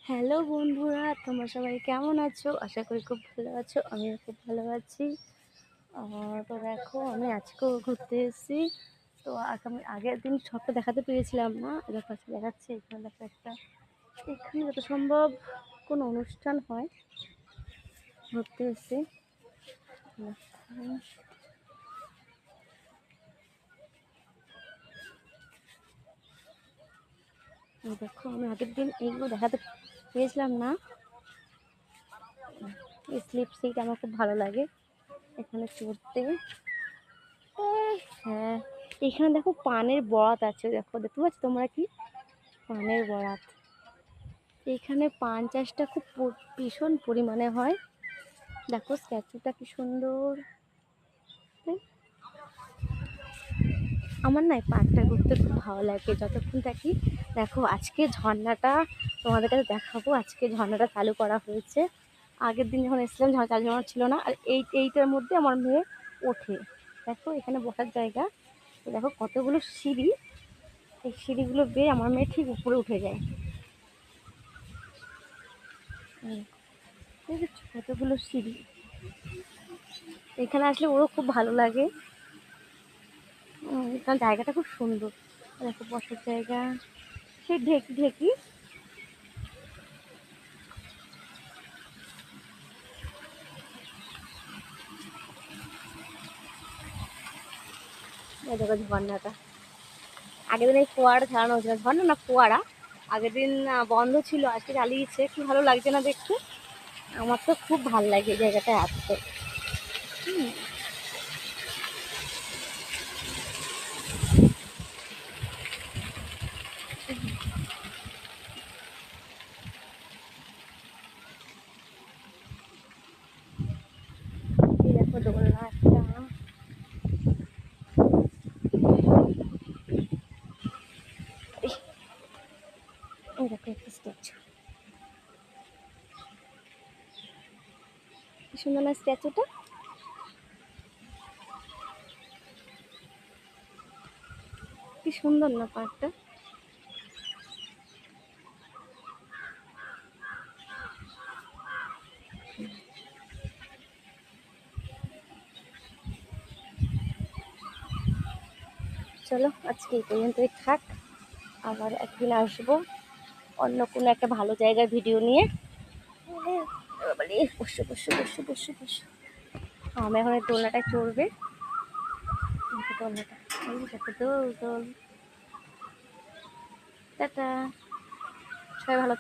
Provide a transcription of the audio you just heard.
Hello বন্ধুরা, তোমরা সবাই কেমন আছো? আশা করি খুব ভালো আছো। আমিও খুব ভালো আছি। তো দেখো, আমি আজকেও ঘুরতে এসেছি। তো আমি আগের দিন সবটা দেখাতে পেরেছিলাম না, দেখো আজকে দেখাচ্ছি। এখানে দেখো একটা, এখানে যত সম্ভব কোনো অনুষ্ঠান হয়, ঘুরতে এসেছি। দেখো, আমি আগের দিন এইগুলো দেখাতে পেরেছিলাম না। এই স্লিপ সিট আমার খুব ভালো লাগে এখানে চড়তে। হ্যাঁ, এখানে দেখো পানের বরাত আছে। দেখো, দেখতে পাচ্ছ তোমরা কি? পানের বরাত। এখানে পান চাষটা খুব ভীষণ পরিমাণে হয়। দেখো স্ট্যাচুটা কি সুন্দর। আমার না এই পার্কটা ঘুরতে খুব ভালো লাগে যতক্ষণ থাকি। দেখো, আজকে ঝর্ণাটা তোমাদের কাছে দেখাবো। আজকে ঝর্ণাটা চালু করা হয়েছে। আগের দিন যখন এসেছিলাম ঝর্ণা চালু ছিল না। আর এইটার মধ্যে আমার মেয়ে ওঠে। দেখো, এখানে বসার জায়গা। দেখো কতগুলো সিঁড়ি। এই সিঁড়িগুলো বেয়ে আমার মেয়ে ঠিক উপরে উঠে যায়। দেখেছো কতগুলো সিঁড়ি? এখানে আসলে ওরও খুব ভালো লাগে। কারণ জায়গাটা খুব সুন্দর। দেখো বসার জায়গা, সেই ঢেকি ঢেকি। দেখো ঝর্ণাটা, আগের দিন এই ফোয়ারা চালানো হয়েছিল। ঝর্ণা না, ফোয়ারা। আগের দিন বন্ধ ছিল, আজকে চালিয়েছে। কি ভালো লাগছে না দেখতে? আমার তো খুব ভালো লাগে এই জায়গাটায় আসতে। এই দেখো দোলনা একটা। এই দেখো একটা স্ট্যাচু, কি সুন্দর না স্ট্যাচুটা? কি সুন্দর না পার্কটা? চলো আজকে এই পর্যন্তই থাক। আবার একদিন আসবো অন্য কোনো একটা ভালো জায়গার ভিডিও নিয়ে। বসো বসো বসো বসো বসো। আমি এখন এই দোলনাটায় চড়বে। দোলনাটা, এই দেখো দোল দোল। টাটা, সবাই ভালো